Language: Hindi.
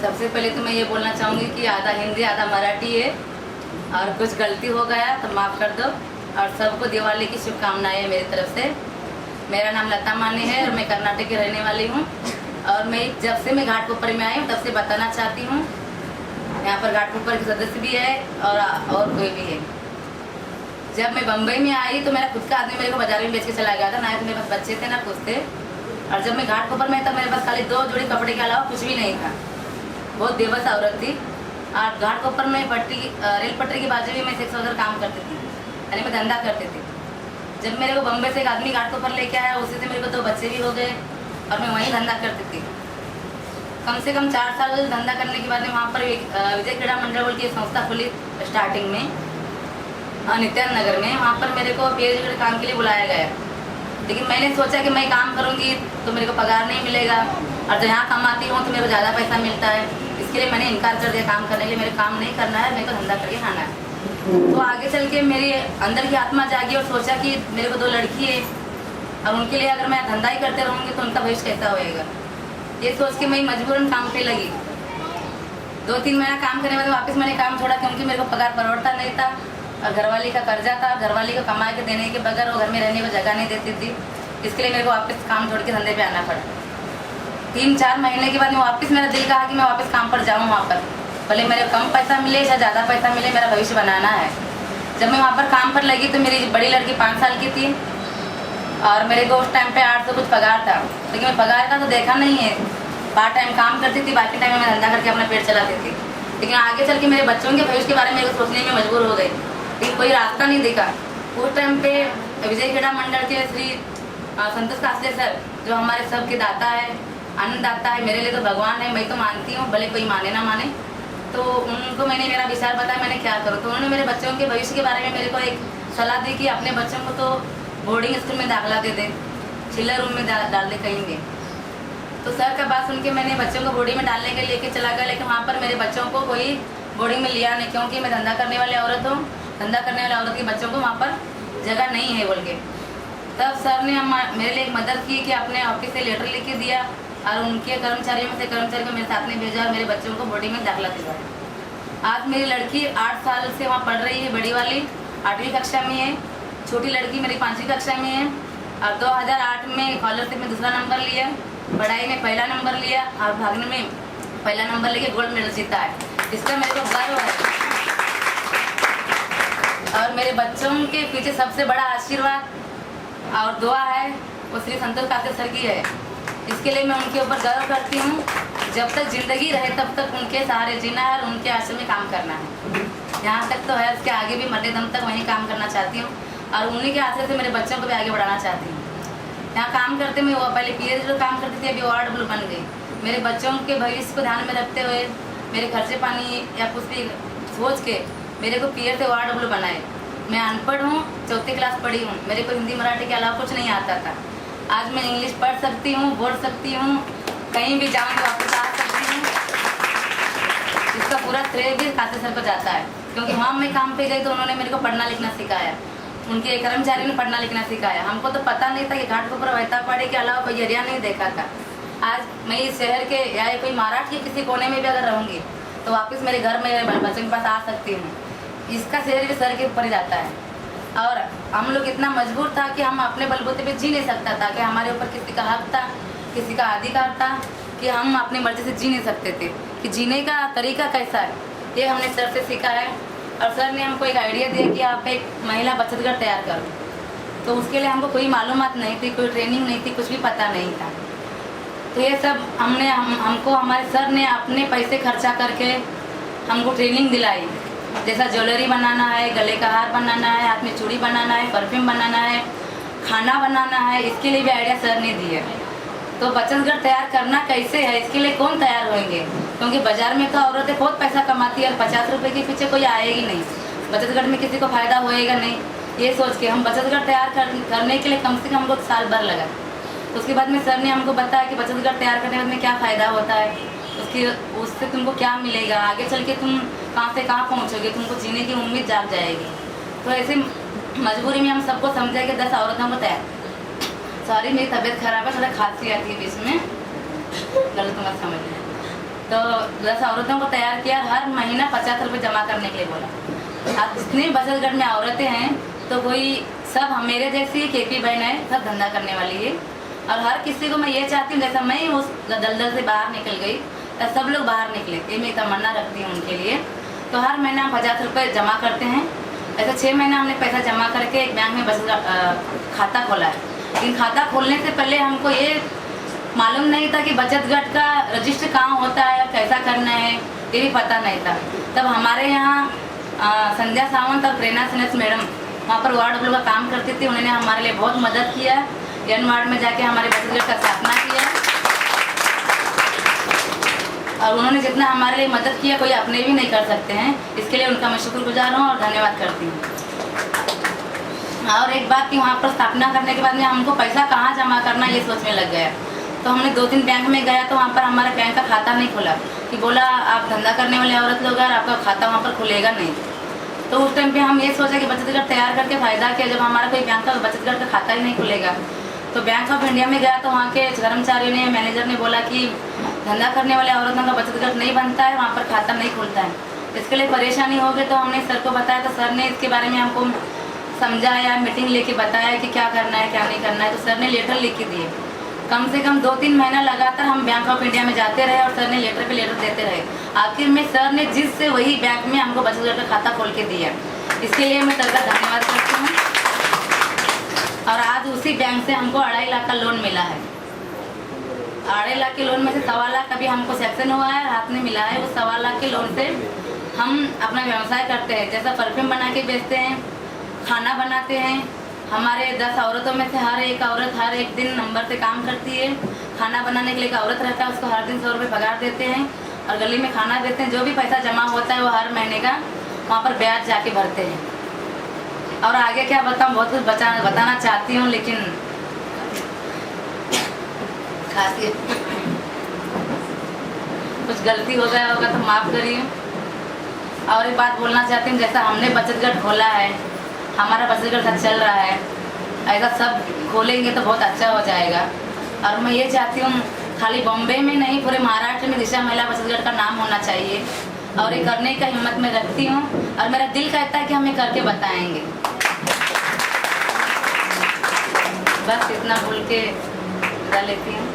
सबसे पहले तो मैं ये बोलना चाहूँगी कि आधा हिंदी आधा मराठी है और कुछ गलती हो गया तो माफ़ कर दो। और सबको दिवाली की शुभकामनाएं मेरी तरफ से। मेरा नाम लता माने है और मैं कर्नाटक की रहने वाली हूँ। और मैं जब से मैं घाटकोपर में आई हूँ तब से बताना चाहती हूँ, यहाँ पर घाटकोपर के सदस्य भी है और कोई भी है। जब मैं बम्बई में आई तो मेरा खुद का आदमी मेरे को बाजार में बेच के चला गया था, ना तो मेरे पास बच्चे थे ना कुछ थे। और जब मैं घाटकोपर में तब मेरे पास खाली 2 जोड़ी कपड़े के अलावा कुछ भी नहीं था। बहुत बेबस औरत थी। और घाटकोपर में रेल पटरी की बाजू में मैं सेक्स वर्कर काम करती थी, यानी मैं धंधा करती थी। जब मेरे को बम्बई से एक आदमी घाटकोपर लेके आया, उसी से मेरे को 2 बच्चे भी हो गए और मैं वहीं धंधा करती थी। कम से कम 4 साल धंधा करने के बाद में वहाँ पर विजय क्रीड़ा मंडल बोल की संस्था खुली स्टार्टिंग में नित्यानंद नगर में। वहाँ पर मेरे को पीएचडी के काम के लिए बुलाया गया, लेकिन मैंने सोचा कि मैं काम करूँगी तो मेरे को पगार नहीं मिलेगा और जब यहाँ कमाती हूँ तो मेरे को ज़्यादा पैसा मिलता है। इसके लिए मैंने इनकार कर दिया काम करने के लिए। मेरे काम नहीं करना है, मेरे को धंधा करके खाना है। तो आगे चल के मेरी अंदर की आत्मा जागी और सोचा कि मेरे को 2 लड़की है और उनके लिए अगर मैं धंधा ही करते रहूँगी तो उनका भविष्य कैसा होएगा। ये सोच के मैं मजबूरन काम पे लगी। 2-3 महीना काम करने के बाद वापस मैंने काम छोड़ा, क्योंकि मेरे को पगार परवड़ता नहीं था और घरवाली का कर्जा था। घरवाली को कमा के देने के बगैर वो घर में रहने को जगह नहीं देती थी। इसके लिए मेरे को वापस काम छोड़ के धंधे पे आना पड़ा। 3-4 महीने के बाद में वापस मेरा दिल कहा कि मैं वापस काम पर जाऊँ। वहाँ पर भले मेरे कम पैसा मिले या ज़्यादा पैसा मिले, मेरा भविष्य बनाना है। जब मैं वहाँ पर काम पर लगी तो मेरी बड़ी लड़की 5 साल की थी और मेरे को उस टाइम पे 800 कुछ पगार था, लेकिन मैं पगार का तो देखा नहीं है। पार्ट टाइम काम करती थी, बाकी टाइम में मैं धंधा करके अपना पेट चलाती थी। लेकिन आगे चल के मेरे बच्चों के भविष्य के बारे में मेरे को सोचने में मजबूर हो गई, लेकिन कोई रास्ता नहीं दिखा। उस टाइम पे विजय क्रीड़ा मंडल के श्री संतोष कास्ले सर, जो हमारे सबके दाता है, अन्नदाता है, मेरे लिए तो भगवान है, मैं तो मानती हूँ, भले कोई माने ना माने। तो उनको मैंने मेरा विचार बताया मैंने क्या करूँ। तो उन्होंने मेरे बच्चों के भविष्य के बारे में मेरे को एक सलाह दी कि अपने बच्चों को तो बोर्डिंग स्कूल में दाखिला दे दें, चिल्लर रूम में डाल दे कहीं भी। तो सर का बात सुन के मैंने बच्चों को बोर्डिंग में डालने के लिए लेके चला गया, लेकिन वहाँ पर मेरे बच्चों को कोई बोर्डिंग में लिया नहीं, क्योंकि मैं धंधा करने वाली औरत हूँ। धंधा करने वाले औरत के बच्चों को वहाँ पर जगह नहीं है बोल के। तब सर ने मेरे लिए एक मदद की कि अपने ऑफिस से लेटर लिख के दिया और उनके कर्मचारियों में से कर्मचारी को मेरे साथ में भेजा और मेरे बच्चों को बोर्डिंग में दाखिला दिलवाया। आज मेरी लड़की 8 साल से वहाँ पढ़ रही है। बड़ी वाली 8वीं कक्षा में है, छोटी लड़की मेरी 5वीं कक्षा में है। और 2008 में स्कॉलरशिप में दूसरा नंबर लिया, पढ़ाई में पहला नंबर लिया और भागने में पहला नंबर लेके गोल्ड मेडल जीता है। इसका मेरे को गर्व है। और मेरे बच्चों के पीछे सबसे बड़ा आशीर्वाद और दुआ है वो श्री संतोष कास्ले सर की है। इसके लिए मैं उनके ऊपर गर्व करती हूँ। जब तक जिंदगी रहे तब तक उनके सहारे जीना है और उनके आश्रम में काम करना है। यहाँ तक तो है, उसके आगे भी मरने दम तक वहीं काम करना चाहती हूँ और उन्हीं के आश्रय से मेरे बच्चों को भी आगे बढ़ाना चाहती हूँ। यहाँ काम करते मैं वो पहले पीएचडी काम करती थी, अभी वार्ड बन गई। मेरे बच्चों के भविष्य को ध्यान में रखते हुए मेरे खर्चे पानी या कुछ भी सोच के मेरे को पीएच से वार्ड बनाए। मैं अनपढ़ हूँ, 4th क्लास पढ़ी हूँ, मेरे को हिंदी मराठी के अलावा कुछ नहीं आता था। आज मैं इंग्लिश पढ़ सकती हूँ, बोल सकती हूँ, कहीं भी जाऊँ तो वापस आ सकती हूँ। इसका पूरा श्रेय भी कास्ले सर को जाता है, क्योंकि वहाँ मैं काम पे गई तो उन्होंने मेरे को पढ़ना लिखना सिखाया। उनके कर्मचारी ने पढ़ना लिखना सिखाया। हमको तो पता नहीं था कि घाटकोपर वैतापाड़ी के अलावा कोई एरिया नहीं देखा था। आज मैं इस शहर के या कोई महाराष्ट्र के किसी कोने में भी अगर रहूँगी तो वापस मेरे घर में बच्चों के पास आ सकती हूँ। इसका श्रेय भी सर के ऊपर ही जाता है। और हम लोग इतना मजबूर था कि हम अपने बलबूते पे जी नहीं सकता था, कि हमारे ऊपर किसी का हक था, किसी का अधिकार था कि हम अपनी मर्जी से जी नहीं सकते थे। कि जीने का तरीका कैसा है ये हमने सर से सीखा है। और सर ने हमको एक आइडिया दिया कि आप एक महिला बचत घर तैयार करो। तो उसके लिए हमको कोई मालूमात नहीं थी, कोई ट्रेनिंग नहीं थी, कुछ भी पता नहीं था। तो ये सब हमको हमारे सर ने अपने पैसे खर्चा करके हमको ट्रेनिंग दिलाई। जैसा ज्वेलरी बनाना है, गले का हार बनाना है, हाथ में चूड़ी बनाना है, परफ्यूम बनाना है, खाना बनाना है, इसके लिए भी आइडिया सर ने दी है। तो बचत घर तैयार करना कैसे है, इसके लिए कौन तैयार होंगे, क्योंकि बाजार में तो औरतें बहुत पैसा कमाती है और 50 रुपये के पीछे कोई आएगी नहीं। बचत घर में किसी को फायदा होएगा नहीं, ये सोच के हम बचत घर तैयार करने के लिए कम से कम हमको साल भर लगा। उसके बाद में सर ने हमको बताया कि बचत घर तैयार करने में क्या फ़ायदा होता है, उससे तुमको क्या मिलेगा, आगे चल के तुम कहाँ से कहाँ पहुँचोगे, तुमको जीने की उम्मीद जाग जाएगी। तो ऐसे मजबूरी में हम सबको समझा कि 10 औरतों को तैयार। सॉरी मेरी तबीयत खराब है, थोड़ा खांसी आती है बीच में, गलत मत समझ लें। तो 10 औरतों को तैयार किया, हर महीना 50 रुपये जमा करने के लिए बोला। अब जितनी बचत गढ़ में औरतें हैं तो कोई सब मेरे जैसी केपी बहन है, सब धंधा करने वाली है। और हर किसी को मैं ये चाहती हूँ जैसा मैं उस दलदल से बाहर निकल गई तो सब लोग बाहर निकले, ये मैं तमन्ना रखती हूँ उनके लिए। तो हर महीना हम 50 रुपये जमा करते हैं। ऐसे 6 महीना हमने पैसा जमा करके एक बैंक में बचत खाता खोला है। लेकिन खाता खोलने से पहले हमको ये मालूम नहीं था कि बचत गढ़ का रजिस्टर कहाँ होता है, कैसा करना है, ये भी पता नहीं था। तब हमारे यहाँ संध्या सावंत और प्रेरणा सिन्हा मैडम वहाँ पर वार्ड का काम करती थी, उन्होंने हमारे लिए बहुत मदद किया। एन वार्ड में जाके हमारे बचत गढ़ का स्थापना किया और उन्होंने जितना हमारे लिए मदद किया कोई अपने भी नहीं कर सकते हैं। इसके लिए उनका मैं शुक्रगुजार हूँ और धन्यवाद करती हूँ। और एक बात कि वहाँ पर स्थापना करने के बाद में हमको पैसा कहाँ जमा करना ये सोचने लग गया। तो हमने 2-3 बैंक में गया तो वहाँ पर हमारे बैंक का खाता नहीं खुला, कि बोला आप धंधा करने वाले औरत लोग हैं, आपका खाता वहाँ पर खुलेगा नहीं। तो उस टाइम पे हम ये सोचा कि बचत गढ़ तैयार करके फ़ायदा क्या, जब हमारा कोई बैंक का बचत गढ़ का खाता ही नहीं खुलेगा। तो बैंक ऑफ इंडिया में गया तो वहाँ के कर्मचारियों ने, मैनेजर ने बोला कि धंधा करने वाले औरतों का बचत गढ़ नहीं बनता है, वहाँ पर खाता नहीं खुलता है। इसके लिए परेशानी हो गई। तो हमने सर को बताया तो सर ने इसके बारे में हमको समझाया, मीटिंग लेके बताया कि क्या करना है क्या नहीं करना है। तो सर ने लेटर लिख के दिए। कम से कम 2-3 महीना लगातार हम बैंक ऑफ इंडिया में जाते रहे और सर ने लेटर पे लेटर देते रहे। आखिर में सर ने जिस से वही बैंक में हमको बचत गढ़ का खाता खोल के दिया। इसके लिए मैं सर का धन्यवाद करती हूँ। और आज उसी बैंक से हमको 2.5 लाख का लोन मिला है। 2.5 लाख के लोन में से 1.25 लाख अभी हमको सेक्शन हुआ है, हाथ में मिला है। उस 1.25 लाख के लोन से हम अपना व्यवसाय करते हैं, जैसा परफ्यूम बना के बेचते हैं, खाना बनाते हैं। हमारे 10 औरतों में से हर एक औरत हर एक दिन नंबर से काम करती है। खाना बनाने के लिए एक औरत रहता है, उसको हर दिन 100 रुपये पगार देते हैं और गली में खाना देते हैं। जो भी पैसा जमा होता है वो हर महीने का वहाँ पर ब्याज जाके भरते हैं। और आगे क्या बताऊँ, बहुत कुछ बताना चाहती हूँ लेकिन खासी कुछ गलती हो गया होगा तो माफ़ करिए। और एक बात बोलना चाहती हूँ, जैसा हमने बचत गढ़ खोला है, हमारा बचत गढ़ अच्छा चल रहा है, ऐसा सब खोलेंगे तो बहुत अच्छा हो जाएगा। और मैं ये चाहती हूँ खाली बॉम्बे में नहीं, पूरे महाराष्ट्र में दिशा महिला बचत गढ़ का नाम होना चाहिए। और ये करने का हिम्मत मैं रखती हूँ और मेरा दिल कहता है कि हम ये करके बताएंगे। बस इतना बोल के बता लेती हूँ।